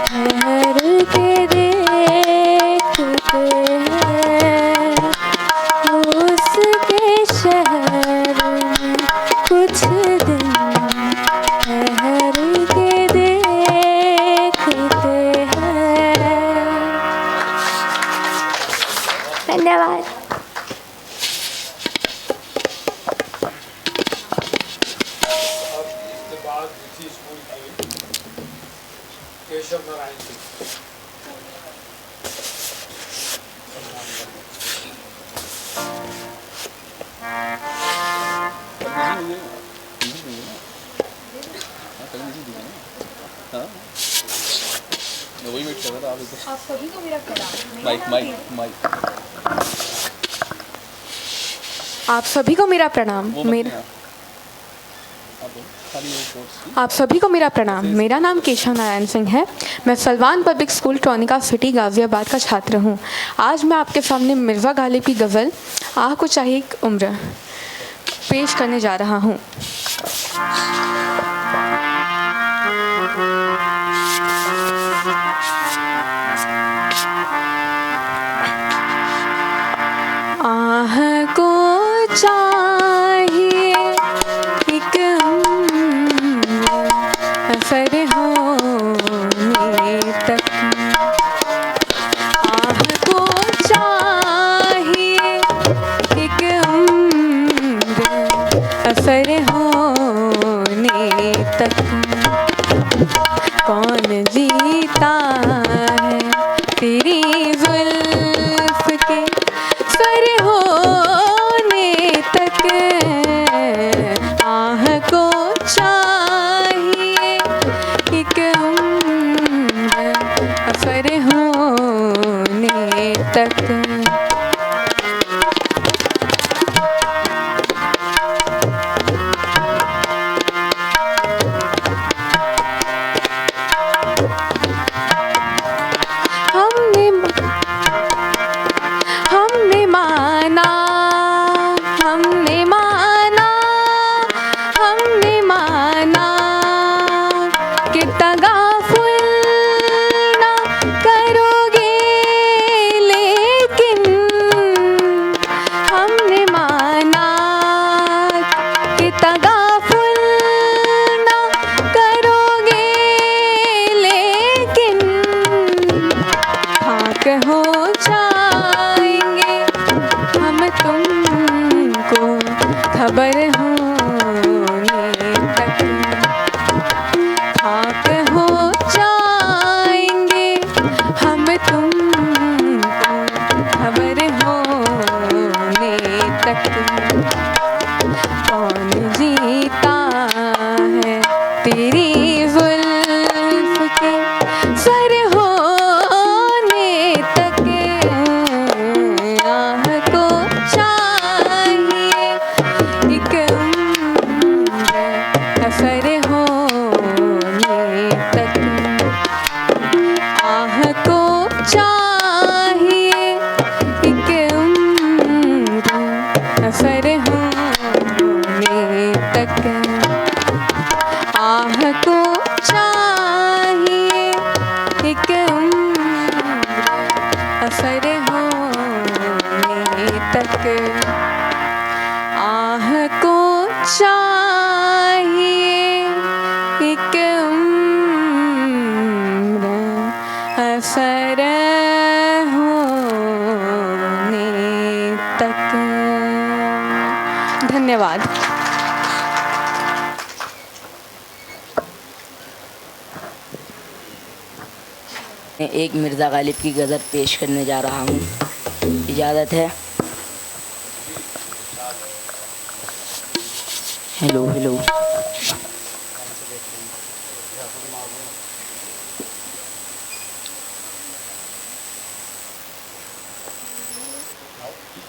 ठहर के देखते हैं, उसके शहर में कुछ दिन ठहर के देखते हैं। धन्यवाद। इस्तेबाद ऋषि स्कूल के केशव नारायण जी। वही वेट कर रहा था आप सभी को मेरा प्रणाम। माइक आप सभी को मेरा प्रणाम। आप सभी को मेरा प्रणाम। मेरा नाम केशव नारायण सिंह है। मैं Salwan public school Tronica City Ghaziabad का छात्र हूँ। आज मैं आपके सामने मिर्ज़ा गालिब की गज़ल आह को चाहिए एक उम्र पेश करने जा रहा हूँ। आह को चाहिए एक असर होने तक, आह को चाहिए एक असर होने तक। कौन जीता है तेरी जुल्फ के सर होने तक, आह को चाहिए एक असर होने तक। हमने माना कि तगाफुल ना करोगे, लेकिन हमने माना कि तगाफुल ना करोगे, लेकिन खाक हो जाएंगे हम तुमको खबर होने तक। खाक हो जाएंगे हम तुमको खबर होने तक। कौन जीता है तेरी जुल्फ के सर होने तक, आह को चाहिए एक असर होने तक। आह को चाहिए एक असर होने तक। आह को चाहिए एक असर होने तक। आह को चाहिए एक असर होने तक। धन्यवाद। मैं एक मिर्ज़ा गालिब की गज़ल पेश करने जा रहा हूँ, इजाज़त है। Hello hello.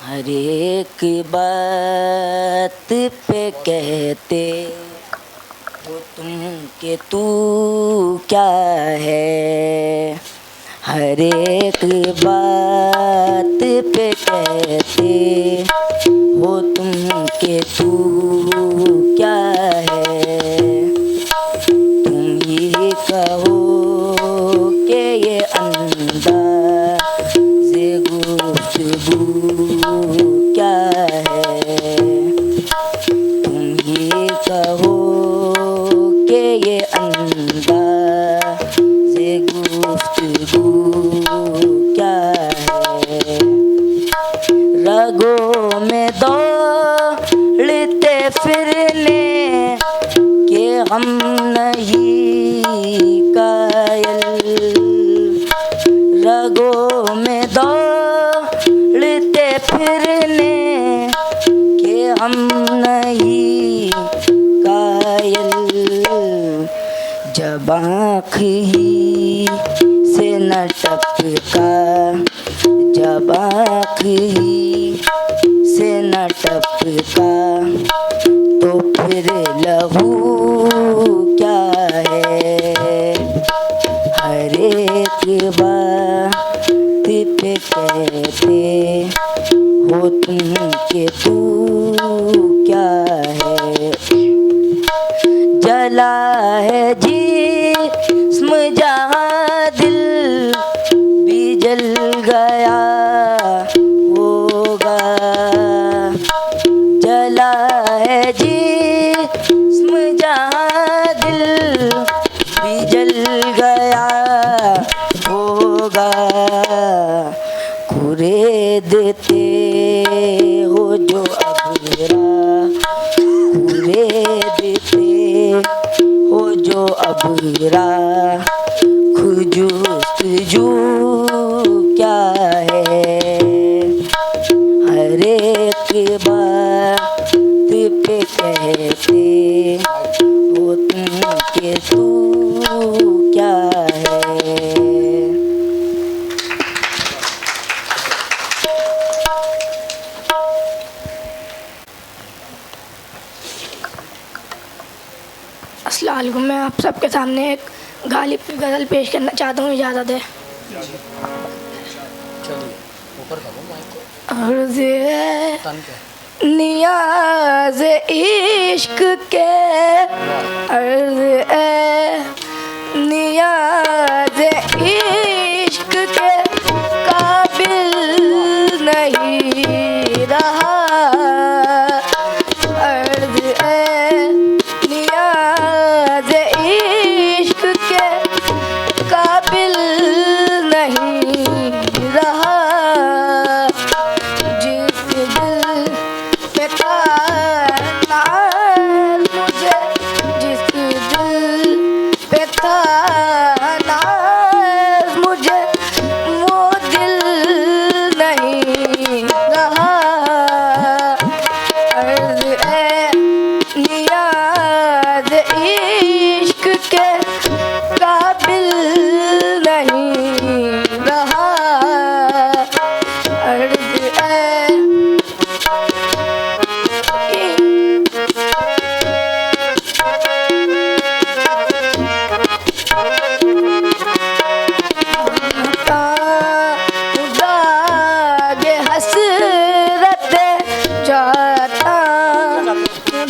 हर एक बात पे कहते हो तुम के तू क्या है, हर एक बात पे कहते हो तुम के तू क्या है। तुम ये कहो कि ये अंदाज़े गुफ्तगू क्या है। तुम ये कहो कि ये अंदाज़े गुफ्तगू क्या है। रगों में दौड़ते फिरने के हम नहीं कायल, रगों में दौड़ते फिरने के हम नहीं कायल। जब आँख ही से न टपका, जब आँख ही से न टपका तो फिर लहू क्या है। हर एक बात पे कहते हो तुम के तू क्या है। जला है जिस्म जहाँ दिल भी जल गया होगा। जला है जिस्म जहाँ दिल भी जल गया होगा। कुरेदते हो जो अबरा, कुरेदते हो जो अबरा, खुजूस्तजू क्या है। हर एक बात पे कहते हो तुम के तू क्या है। अस्सलाम वालेकुम। मैं आप सबके सामने एक गालिब की गज़ल पेश करना चाहता हूँ, इजाज़त है। अर्ज़ है नियाज़ इश्क के, अर्ज़ है नियाज़ इश्क के काबिल नहीं रहा। अर्ज़ है नियाज़ इश्क के काबिल नहीं रहा। जिस दिल पे था नाज़ मुझे, जिस दिल पे था नाज़ मुझे, वो दिल नहीं रहा। अर्ज़ है नियाज़ इश्क के काबिल नहीं रहा। अर्ज़ है दागे हसरत जाता,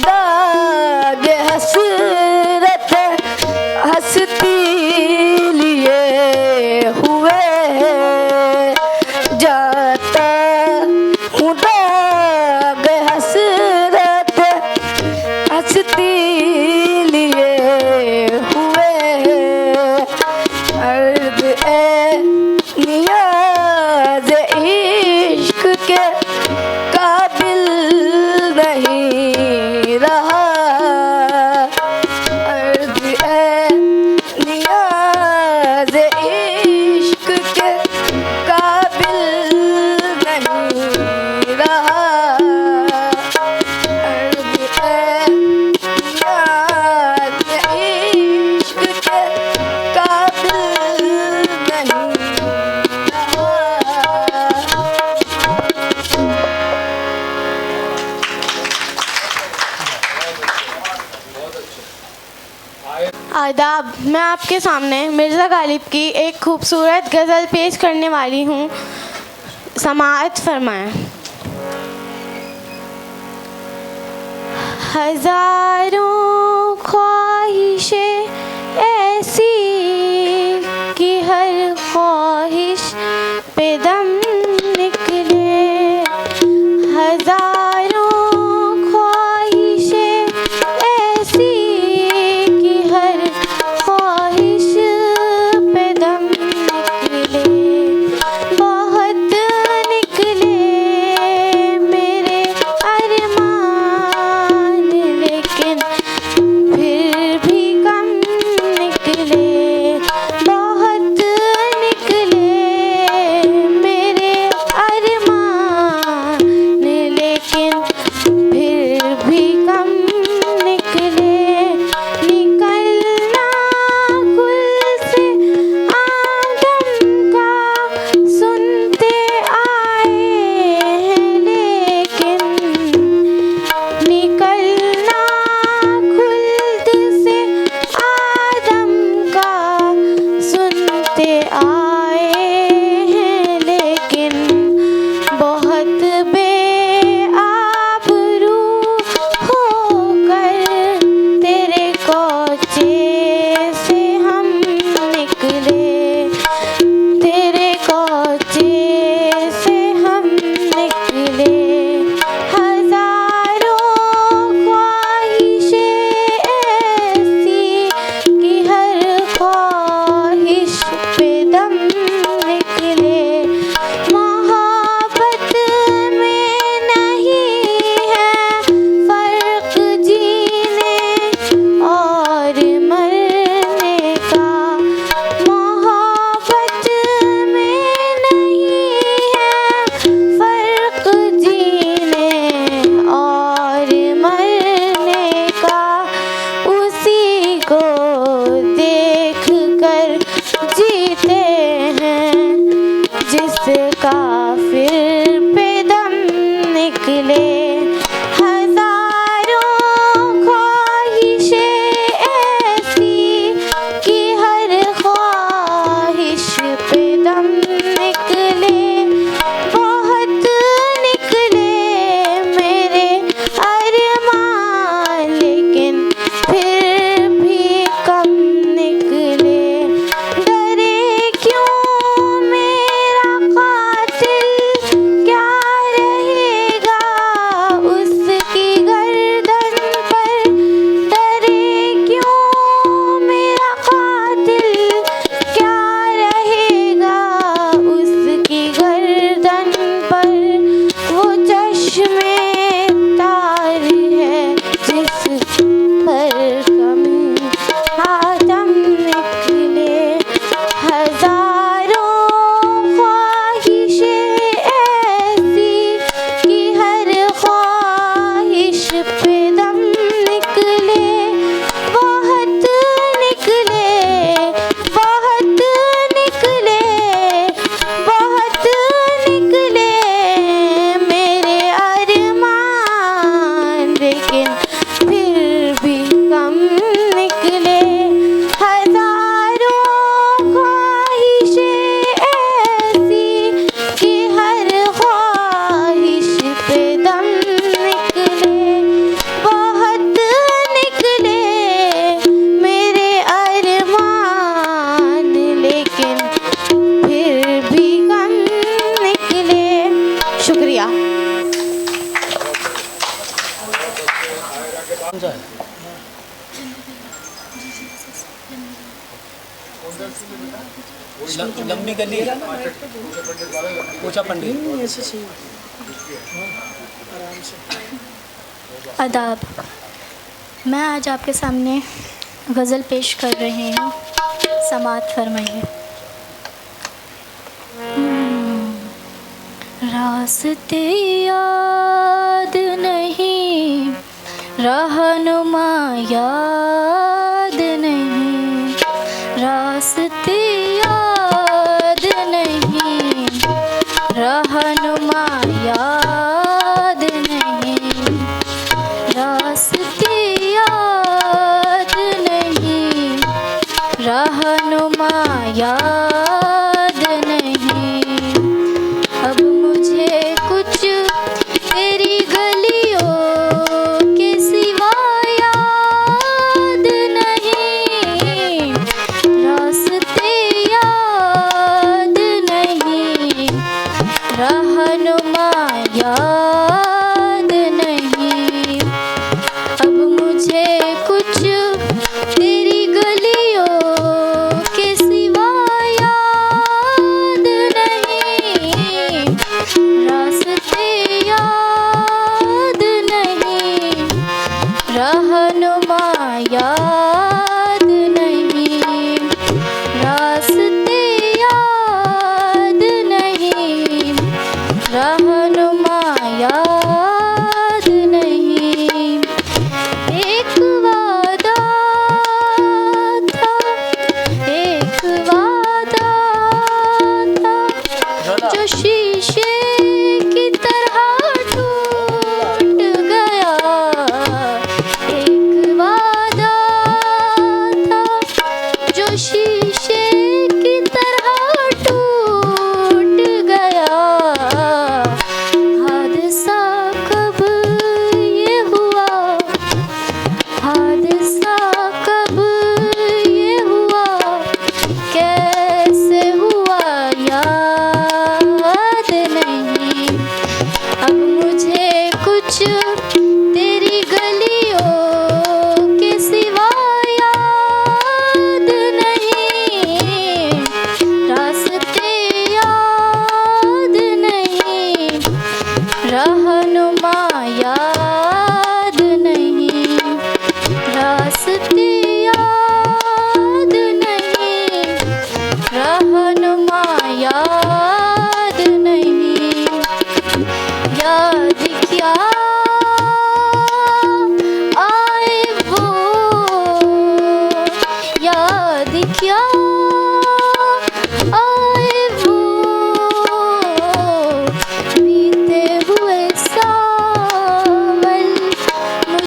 दागे हसरत हंसती लिए हुए जाता हूँ। दागे हसरत हंसती लिए हुए। अर्ज़ है नियाज़ इश्क के काबिल नहीं रहा। अर्ज़ है नियाज़ इश्क के काबिल नहीं रहा। अर्ज़ है नियाज़ इश्क के काबिल नहीं रहा। आदाब। मैं आपके सामने मिर्ज़ा गालिब की एक खूबसूरत गज़ल पेश करने वाली हूँ, समाअत फरमाएं। हज़ारों ख्वाहिशें ऐसी कि हर ख्वाहिश पे दम निकले। हज़ारों ख्वाहिशें ऐसी कि हर ख्वाहिश पे दम निकले। बहुत निकले मेरे अरमान, लेकिन निकले हजारों ख्वाहिशें ऐसी कि हर ख्वाहिश पे दम निकले बहुत निकले मेरे अरमान लेकिन फिर भी कम निकले डरे क्यों मेरा कातिल क्या रहेगा उसकी गर्दन पर डरे क्यों मेरा कातिल क्या रहेगा उसकी गर्दन पर वो चश्मे तार है जिस पर कमी आदम निकले हजारों ख्वाहिशें ऐसी कि हर ख्वाहिश पे दम निकले बहुत निकले बहुत निकले बहुत निकले मेरे अरमान लेकिन फिर भी कम निकले हजारों ख्वाहिशें ऐसी कि हर ख्वाहिश पे दम निकले बहुत निकले मेरे अरमान लेकिन फिर भी कम निकले। शुक्रिया। लंबी गली पूछा पंडित आदाब। मैं आज आपके सामने गज़ल पेश कर रही हूँ। समात फरमाइए। रास्ते याद नहीं रहनुमा याद नहीं रास्ते याद नहीं रहनुमा याद नहीं रास्ते याद नहीं रहनुमा याद नहीं अब मुझे कुछ तेरी गलियों के सिवा याद नहीं रास्ते याद नहीं रहनुमा याद नहीं अब मुझे कुछ तेरी गलियों के सिवा याद नहीं रास्ते याद नहीं रहनुमा याद नहीं रास्ते याद नहीं रहनुमा याद नहीं एक वादा था एक वादा था जो शीशे की तरह टूट गया एक वादा था जो शीशे की तरह टूट गया हादसा कब ये हुआ हादसा कब ये हुआ कैसे हुआ याद नहीं अब मुझे कुछ